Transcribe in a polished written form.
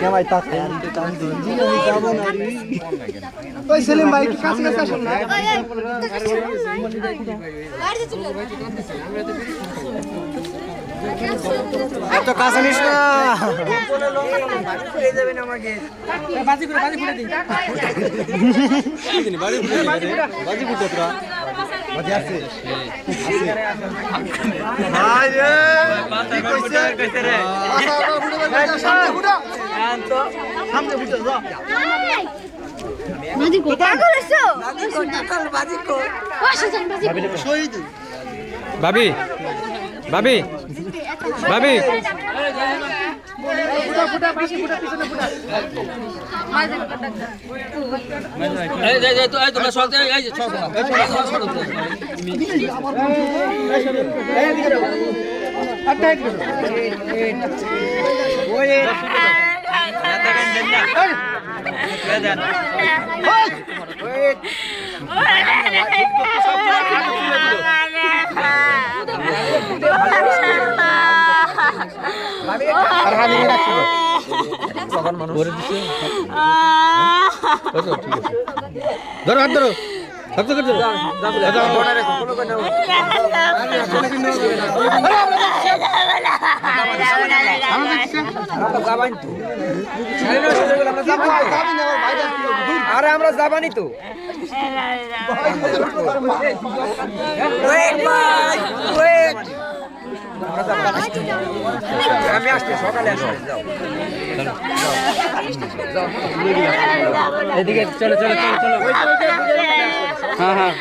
ভাই তাকে ওই সেলিম ভাই কি কাছে কাছে আসেন না এত কাছে নিস না বাড়ি যাবেন আমাকে বাজি ফুটে দিন বাজি ফুটে তোরা বাজি আছে ভাই রে কইছে রে সামনে ফুটে যা বাজি কো পাগল হইছো বাজি কো শহীদ ভাবি ভাবি ভাবি ফুটা পিছনে ফুটা এই তো এই তোমরা সরতে এই যে সরতে ধরো হাত ধরো হাত ধরো আরে আমরা যাবানি তো আমি আসছি সকালে আসছি এদিকে চলো চলো চলো চলো হ্যাঁ হ্যাঁ